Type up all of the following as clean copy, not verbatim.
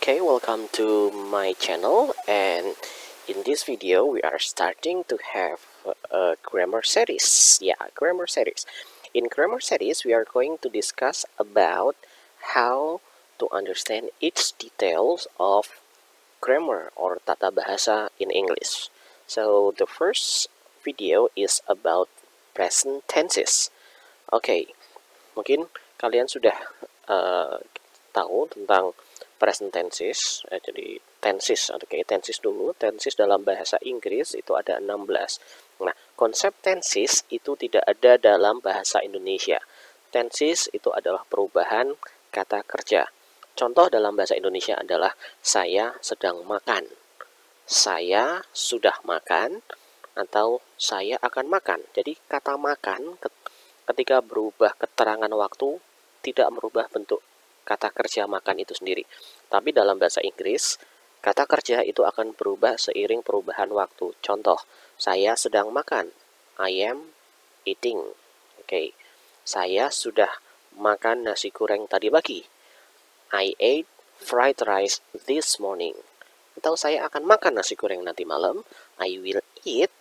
Okay, welcome to my channel, and in this video we are starting to have a grammar series. Grammar series. In grammar series we are going to discuss about how to understand each details of grammar or tata bahasa in English. So the first video is about present tenses. Okay, mungkin kalian sudah tahu tentang present tenses. Jadi tenses, tenses dulu. Tenses dalam bahasa Inggris itu ada 16. Nah, konsep tenses itu tidak ada dalam bahasa Indonesia. Tenses itu adalah perubahan kata kerja. Contoh dalam bahasa Indonesia adalah saya sedang makan, saya sudah makan, atau saya akan makan. Jadi kata makan ketika berubah keterangan waktu tidak merubah bentuk kata kerja makan itu sendiri. Tapi dalam bahasa Inggris, kata kerja itu akan berubah seiring perubahan waktu. Contoh, saya sedang makan. I am eating. Oke. Saya sudah makan nasi goreng tadi pagi. I ate fried rice this morning. Atau saya akan makan nasi goreng nanti malam. I will eat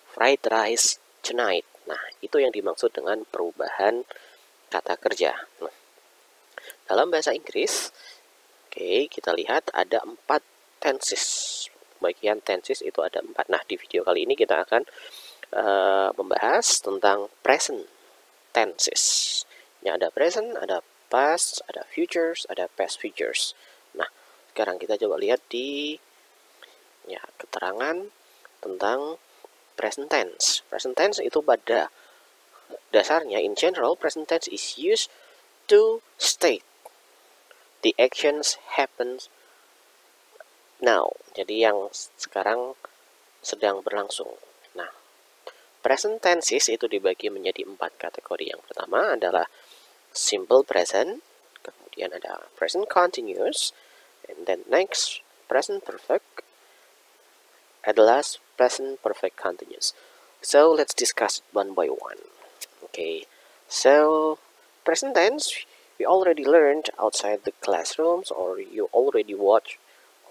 fried rice tonight. Nah, itu yang dimaksud dengan perubahan kata kerja. Nah, dalam bahasa Inggris, kita lihat ada 4 tenses. Bagian tenses itu ada 4. Nah, di video kali ini kita akan membahas tentang present tenses. Ini ada present, ada past, ada futures, ada past futures. Nah, sekarang kita coba lihat di keterangan tentang present tense. Present tense itu pada dasarnya, in general, present tense is used to state the actions happens now. Jadi yang sekarang sedang berlangsung. Nah, present tenses itu dibagi menjadi 4 kategori. Yang pertama adalah simple present, kemudian ada present continuous, and then next present perfect, and last present perfect continuous. So let's discuss it one by one. Okay, so present tense we already learned outside the classrooms, or you already watched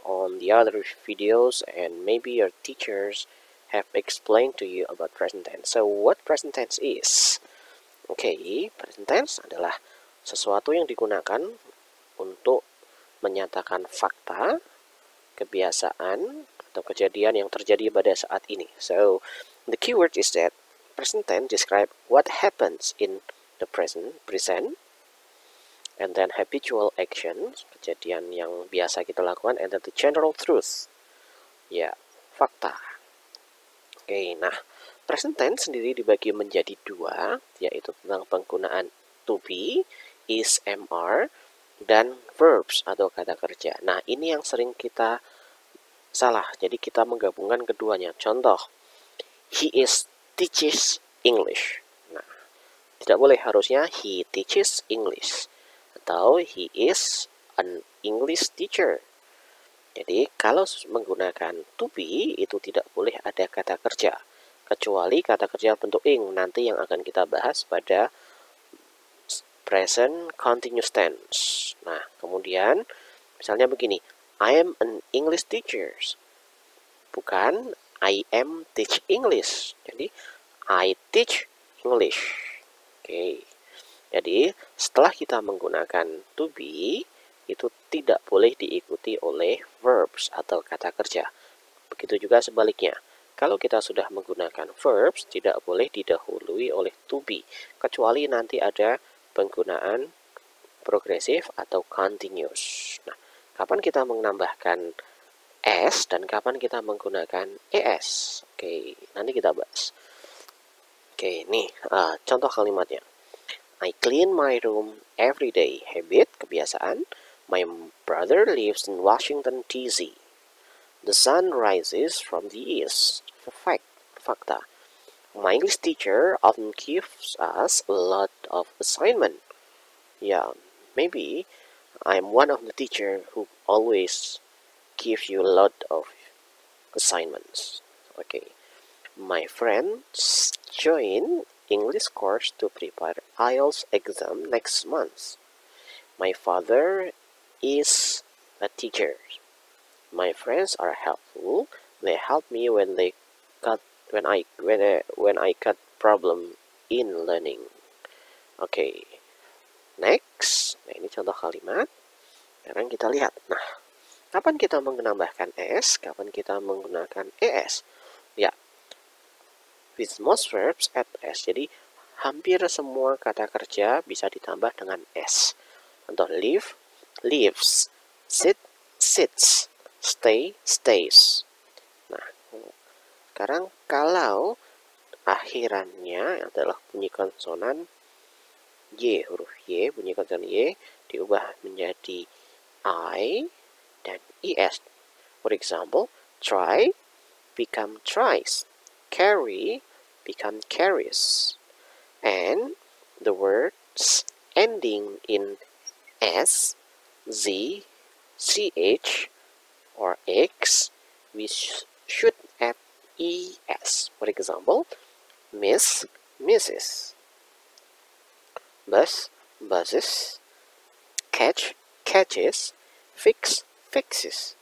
on the other videos, and maybe your teachers have explained to you about present tense. So what present tense is? Present tense adalah sesuatu yang digunakan untuk menyatakan fakta, kebiasaan, atau kejadian yang terjadi pada saat ini. So the keyword is that present tense describe what happens in the present, and then habitual actions, kejadian yang biasa kita lakukan, and then the general truth, fakta. Nah, present tense sendiri dibagi menjadi 2, yaitu tentang penggunaan to be, is, am, dan verbs atau kata kerja. Nah, ini yang sering kita salah, jadi kita menggabungkan keduanya. Contoh, he is teaches English. Nah, tidak boleh, harusnya he teaches English. Atau he is an English teacher. Jadi kalau menggunakan to be itu tidak boleh ada kata kerja, kecuali kata kerja bentuk ing, nanti yang akan kita bahas pada present continuous tense. Nah, kemudian misalnya begini, I am an English teacher. Bukan I am teach English. Jadi I teach English. Jadi, setelah kita menggunakan to be, itu tidak boleh diikuti oleh verbs atau kata kerja. Begitu juga sebaliknya. Kalau kita sudah menggunakan verbs, tidak boleh didahului oleh to be, kecuali nanti ada penggunaan progresif atau continuous. Nah, kapan kita menambahkan s dan kapan kita menggunakan es? Nanti kita bahas. Nih contoh kalimatnya. I clean my room every day. Habit, kebiasaan. My brother lives in Washington, D.C. The sun rises from the east. Fakta. My English teacher often gives us a lot of assignment. Maybe I'm one of the teacher who always gives you a lot of assignments. My friends join English course to prepare IELTS exam next month. My father is a teacher. My friends are helpful. They help me when I got problem in learning. Oke. Next. Nah, ini contoh kalimat. Sekarang kita lihat. Nah, kapan kita menambahkan s? Kapan kita menggunakan es? Ya, with most verbs add s. Jadi, hampir semua kata kerja bisa ditambah dengan s. Contoh live, lives, sit, sits, stay, stays. Nah, sekarang kalau akhirannya adalah bunyi konsonan Y, huruf Y, bunyi konsonan Y diubah menjadi I dan es. For example, try become tries, carry become carries, and the words ending in S, Z, CH, or X, we should add ES. For example, miss, misses, bus, buses, catch, catches, fix, fixes.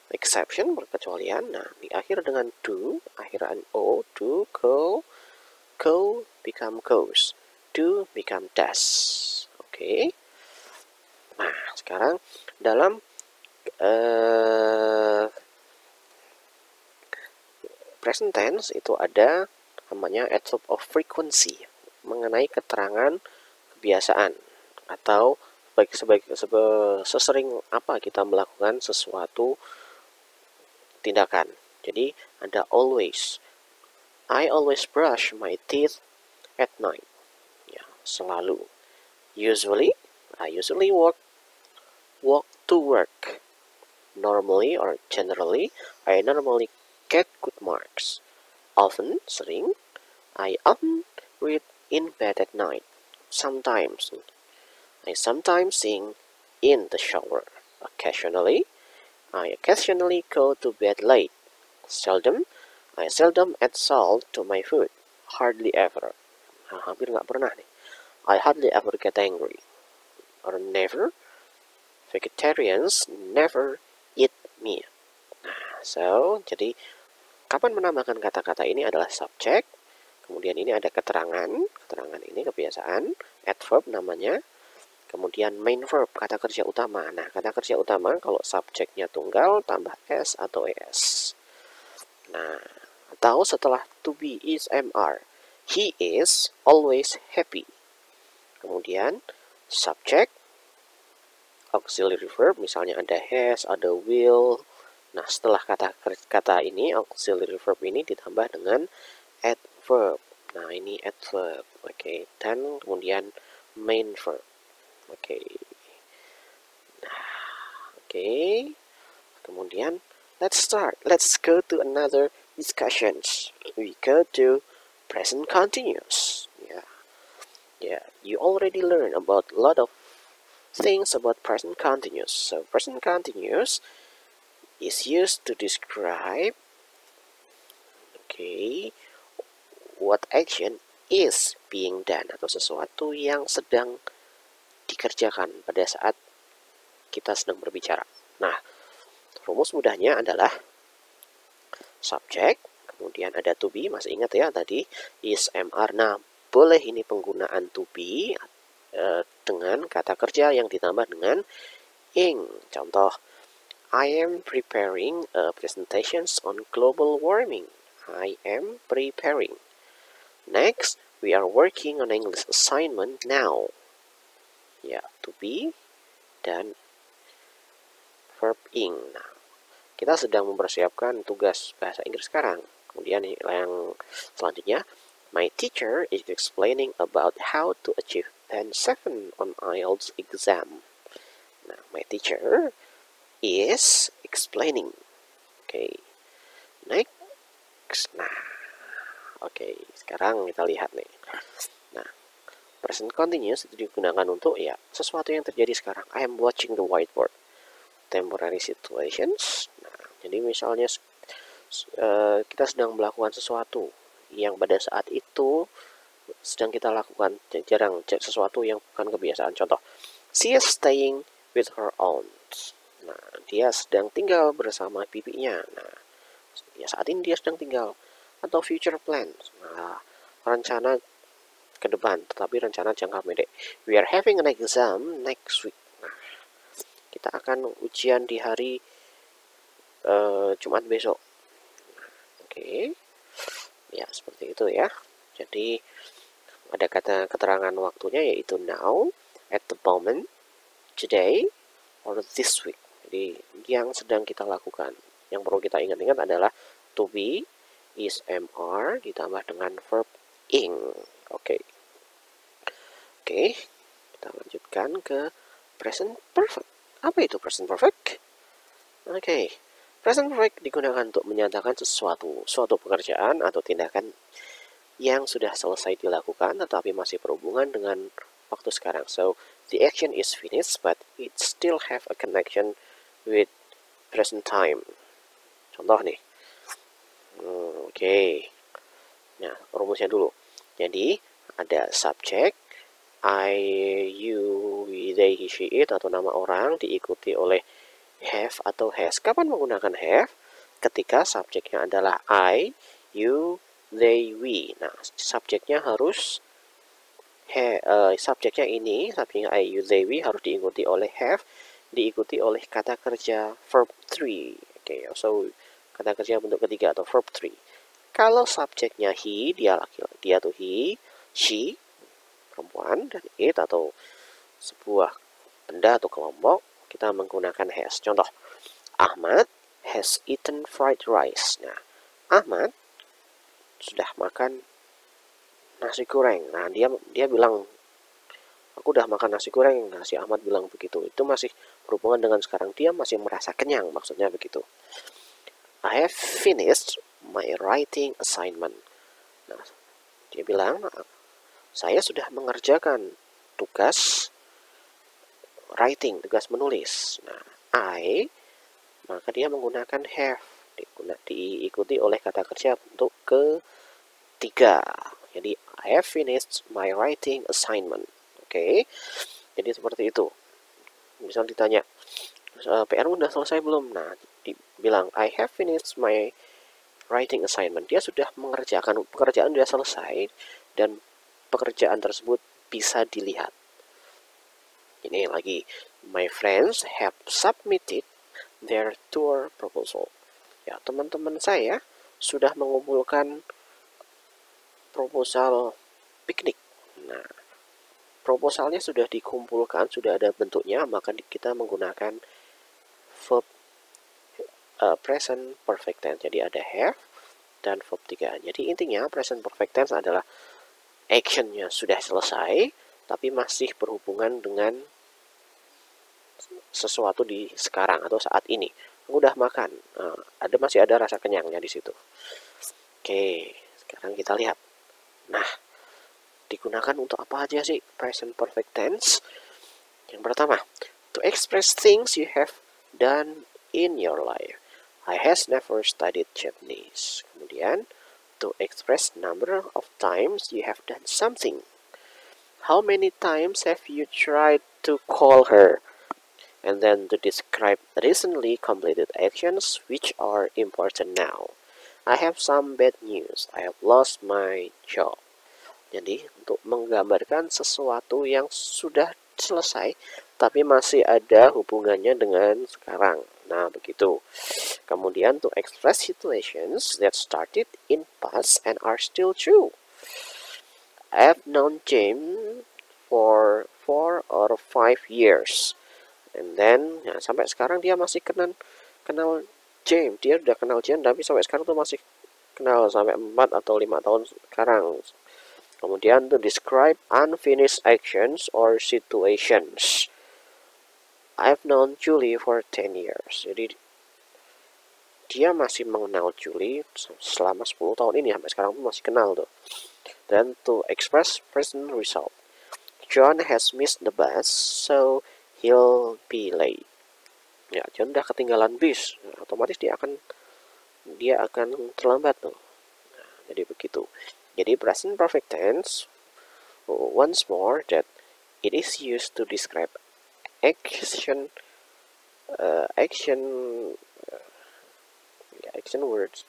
Exception, perkecualian. Nah, di akhir dengan do, akhiran O, do, go, go become goes, do become does. Oke. Nah, sekarang dalam present tense itu ada namanya adverb of frequency, mengenai keterangan kebiasaan atau sesering apa kita melakukan sesuatu tindakan. Jadi ada always. I always brush my teeth at night. Ya, selalu. Usually, I usually walk to work. Normally or generally, I normally get good marks. Often, sering, I often read in bed at night. Sometimes, I sometimes sing in the shower. Occasionally, I occasionally go to bed late. Seldom, I seldom add salt to my food. Hardly ever. Nah, hampir nggak pernah nih. I hardly ever get angry. Or never. Vegetarians never eat meat. Nah, jadi kapan menambahkan kata-kata ini adalah subjek. Kemudian ini ada keterangan ini kebiasaan, adverb namanya. Kemudian main verb, kata kerja utama. Nah, kata kerja utama kalau subjeknya tunggal tambah s atau es. Nah, atau setelah to be is MR. He is always happy. Kemudian subjek, auxiliary verb, misalnya ada has, ada will. Nah, setelah kata ini, auxiliary verb ini ditambah dengan adverb. Nah, ini adverb. Oke, dan kemudian main verb. Oke. Nah, oke. Kemudian let's start. Let's go to another discussions. We go to present continuous. Yeah. You already learned about a lot of things about present continuous. So present continuous is used to describe what action is being done, atau sesuatu yang sedang dikerjakan pada saat kita sedang berbicara. Nah, rumus mudahnya adalah subjek, kemudian ada to be, masih ingat ya tadi is MR. Nah, boleh ini penggunaan to be dengan kata kerja yang ditambah dengan ing. Contoh, I am preparing presentations on global warming. I am preparing. Next, we are working on English assignment now. Ya, to be dan verb ing. Nah, kita sedang mempersiapkan tugas bahasa Inggris sekarang. Kemudian yang selanjutnya, my teacher is explaining about how to achieve 10.7 on IELTS exam. Nah, my teacher is explaining. Oke. Next. Nah, oke. Sekarang kita lihat nih. Nah, present continuous itu digunakan untuk ya sesuatu yang terjadi sekarang. I am watching the whiteboard. Temporary situations. Nah, jadi misalnya kita sedang melakukan sesuatu yang pada saat itu sedang kita lakukan, sesuatu yang bukan kebiasaan. Contoh, she is staying with her aunt. Nah, dia sedang tinggal bersama bibinya. Nah, ya saat ini dia sedang tinggal. Atau future plans. Nah, rencana ke depan, tetapi rencana jangka pendek. We are having an exam next week. Nah, kita akan ujian di hari Jumat besok. Oke. Ya, seperti itu ya. Jadi ada kata keterangan waktunya yaitu now, at the moment, today, or this week. Jadi yang sedang kita lakukan. Yang perlu kita ingat-ingat adalah to be is MR ditambah dengan verb ing. Oke. Oke, kita lanjutkan ke present perfect. Apa itu present perfect? Oke, present perfect digunakan untuk menyatakan suatu pekerjaan atau tindakan yang sudah selesai dilakukan tetapi masih berhubungan dengan waktu sekarang. So, the action is finished but it still have a connection with present time. Contoh nih. Oke. Nah, rumusnya dulu. Jadi, ada subject, I, you, they, he, she, it, atau nama orang diikuti oleh have atau has. Kapan menggunakan have? Ketika subjeknya adalah I, you, they, we. Nah, subjeknya harus subjeknya I, you, they, we harus diikuti oleh have, diikuti oleh kata kerja verb 3. Oke, so kata kerja bentuk ketiga atau verb 3. Kalau subjeknya he, dia laki-laki, dia tuh he, she, perempuan, dan it atau sebuah benda atau kelompok, kita menggunakan has. Contoh, Ahmad has eaten fried rice. Nah, Ahmad sudah makan nasi goreng. Nah, dia bilang, aku udah makan nasi goreng. Nah, si Ahmad bilang begitu. Itu masih berhubungan dengan sekarang. Dia masih merasa kenyang, maksudnya begitu. I have finished my writing assignment. Nah, dia bilang, saya sudah mengerjakan tugas writing, tugas menulis. Nah, maka dia menggunakan have, diikuti oleh kata kerja untuk ketiga. Jadi, I have finished my writing assignment. Oke, jadi seperti itu. Misal ditanya, PR udah selesai belum? Nah, dibilang, I have finished my writing assignment. Dia sudah mengerjakan, pekerjaan sudah selesai, dan pekerjaan tersebut bisa dilihat. Ini lagi, my friends have submitted their tour proposal. Ya, teman-teman saya sudah mengumpulkan proposal piknik. Nah, proposalnya sudah dikumpulkan, sudah ada bentuknya, maka kita menggunakan verb present perfect tense. Jadi ada have dan verb 3. Jadi intinya present perfect tense adalah actionnya sudah selesai, tapi masih berhubungan dengan sesuatu di sekarang atau saat ini. Aku udah makan, masih ada rasa kenyangnya di situ. Oke, sekarang kita lihat. Nah, digunakan untuk apa aja sih present perfect tense? Yang pertama, to express things you have done in your life. I has never studied Japanese. Kemudian, to express number of times you have done something. How many times have you tried to call her? And then to describe recently completed actions which are important now. I have some bad news. I have lost my job. Jadi untuk menggambarkan sesuatu yang sudah selesai tapi masih ada hubungannya dengan sekarang. Nah, begitu. Kemudian to express situations that started in past and are still true. I have known James for 4 or 5 years. And then, ya, sampai sekarang dia masih kenal James. Dia udah kenal James, tapi sampai sekarang tuh masih kenal sampai 4 atau 5 tahun sekarang. Kemudian to describe unfinished actions or situations. I've known Julie for 10 years. Jadi dia masih mengenal Julie selama 10 tahun ini, sampai sekarang pun masih kenal tuh. Then to express present result. John has missed the bus, so he'll be late. Ya, John udah ketinggalan bis, otomatis dia akan terlambat tuh. Nah, jadi begitu. Jadi present perfect tense once more that it is used to describe action action words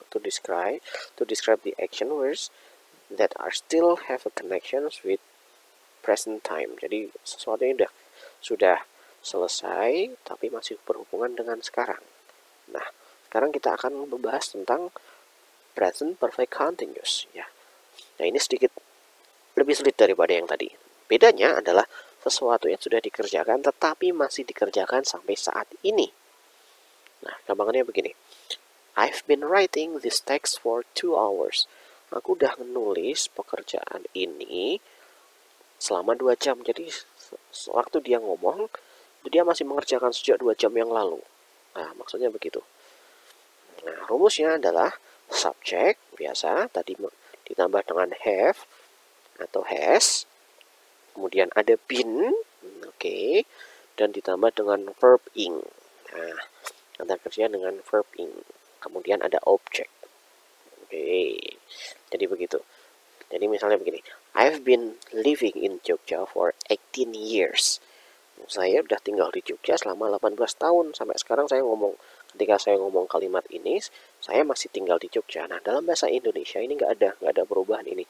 to describe the action words that are still have a connections with present time. Jadi sesuatu yang sudah selesai tapi masih berhubungan dengan sekarang. Nah, sekarang kita akan membahas tentang present perfect continuous ya. Nah, ini sedikit lebih sulit daripada yang tadi. Bedanya adalah sesuatu yang sudah dikerjakan tetapi masih dikerjakan sampai saat ini. Nah, gampangannya begini. I've been writing this text for 2 hours. Aku udah menulis pekerjaan ini selama 2 jam. Jadi waktu dia ngomong, dia masih mengerjakan sejak 2 jam yang lalu. Nah, maksudnya begitu. Nah, rumusnya adalah subject biasa tadi ditambah dengan have atau has, kemudian ada been, oke, dan ditambah dengan verb ing. Nah, kata kerja dengan verb ing. Kemudian ada object. Oke, jadi begitu. Jadi misalnya begini, I've been living in Jogja for 18 years. Saya udah tinggal di Jogja selama 18 tahun. Sampai sekarang ketika saya ngomong kalimat ini, saya masih tinggal di Jogja. Nah, dalam bahasa Indonesia ini nggak ada perubahan ini.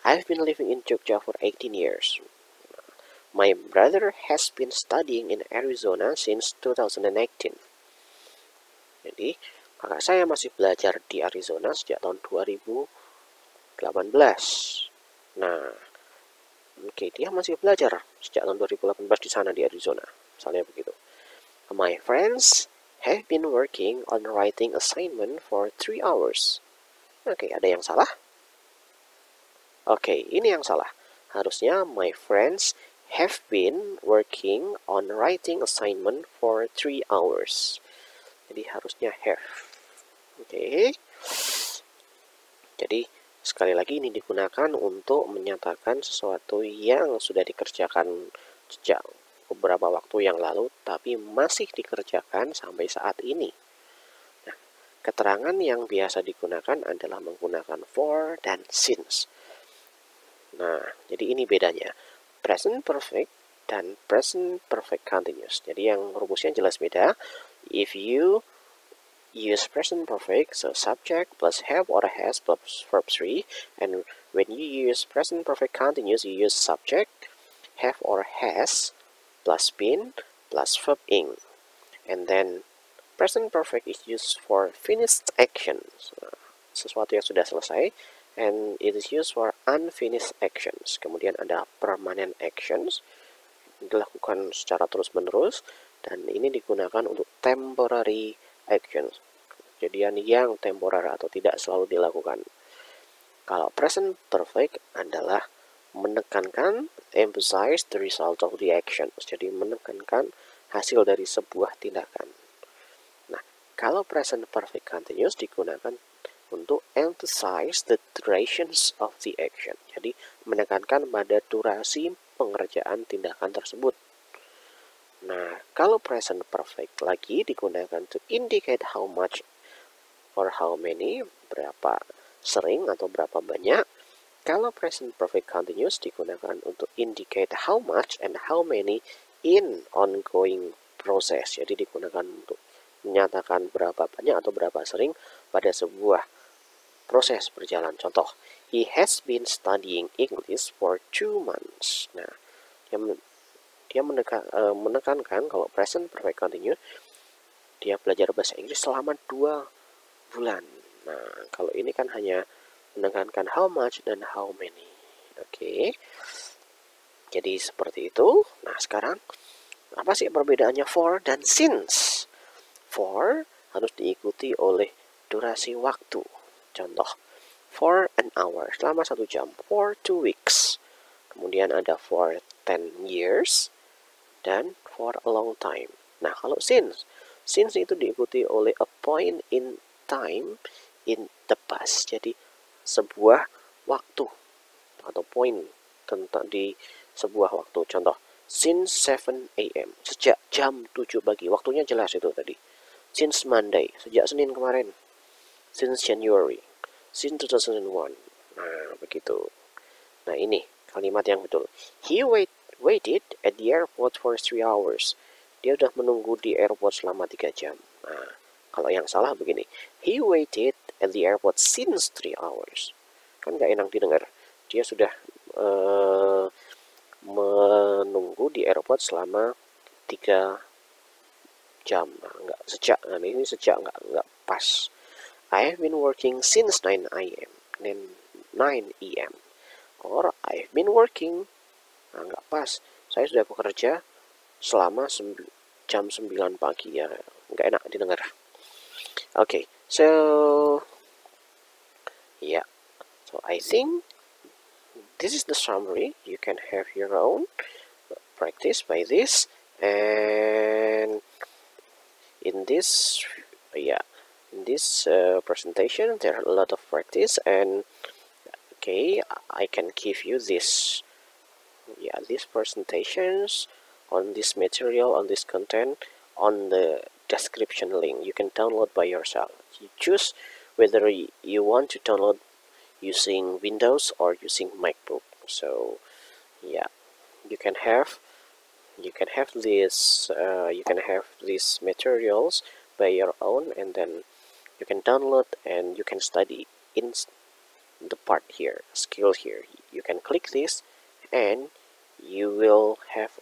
I've been living in Jogja for 18 years. My brother has been studying in Arizona since 2018. Jadi, kakak saya masih belajar di Arizona sejak tahun 2018. Nah, oke, dia masih belajar sejak tahun 2018 di sana di Arizona. Misalnya begitu. My friends have been working on writing assignment for 3 hours. Oke, ada yang salah? Oke, ini yang salah. Harusnya my friends have been working on writing assignment for 3 hours. Jadi harusnya have. Oke. Jadi sekali lagi ini digunakan untuk menyatakan sesuatu yang sudah dikerjakan sejak beberapa waktu yang lalu tapi masih dikerjakan sampai saat ini. Nah, keterangan yang biasa digunakan adalah menggunakan for dan since. Nah, jadi ini bedanya. Present perfect dan present perfect continuous. Jadi yang rumusnya jelas beda. If you use present perfect, so subject plus have or has plus verb 3, and when you use present perfect continuous, you use subject, have or has plus been plus verb ing. And then present perfect is used for finished actions, sesuatu yang sudah selesai, and it is used for unfinished actions. Kemudian ada permanent actions, dilakukan secara terus-menerus, dan ini digunakan untuk temporary actions, kejadian yang temporer atau tidak selalu dilakukan. Kalau present perfect adalah menekankan, emphasize the result of the action, jadi menekankan hasil dari sebuah tindakan. Nah, kalau present perfect continuous digunakan untuk emphasize the durations of the action, jadi menekankan pada durasi pengerjaan tindakan tersebut. Nah, kalau present perfect lagi digunakan to indicate how much or how many, berapa sering atau berapa banyak. Kalau present perfect continuous digunakan untuk indicate how much and how many in ongoing process. Jadi digunakan untuk menyatakan berapa banyak atau berapa sering pada sebuah proses berjalan. Contoh, he has been studying English for 2 months. Nah, dia menekankan kalau present perfect continuous dia belajar bahasa Inggris selama 2 bulan. Nah, kalau ini kan hanya menekankan how much dan how many. Oke. Jadi seperti itu. Nah, sekarang apa sih perbedaannya for dan since? For harus diikuti oleh durasi waktu. Contoh, for an hour, selama 1 jam. For 2 weeks. Kemudian ada for 10 years dan for a long time. Nah, kalau since itu diikuti oleh a point in time in the past. Jadi sebuah waktu atau point tentang di sebuah waktu. Contoh, since 7 a.m. sejak jam 7 pagi. Waktunya jelas itu tadi. Since Monday, sejak Senin kemarin. Since January, since 2001. Nah, begitu. Nah, ini kalimat yang betul. He waited at the airport for 3 hours. dia udah menunggu di airport selama 3 jam. Nah, kalau yang salah begini, he waited at the airport since 3 hours. Kan nggak enak didengar. Dia sudah menunggu di airport selama 3 jam. Nah, nggak sejak. Nah, ini sejak nggak pas. I have been working since 9 a.m. 9 a.m. Or I've been working. Nah, nggak pas. Saya sudah bekerja selama jam 9 pagi ya. Nggak enak didengar. Okay, so yeah. So I think this is the summary. You can have your own practice by this, and in this presentation there are a lot of practice, and okay, I can give you these presentations on this material, on this content, on the description link. You can download by yourself. You choose whether you want to download using Windows or using MacBook. So yeah, you can have these materials by your own, and then you can download and you can study in the part here, skill here. You can click this and you will have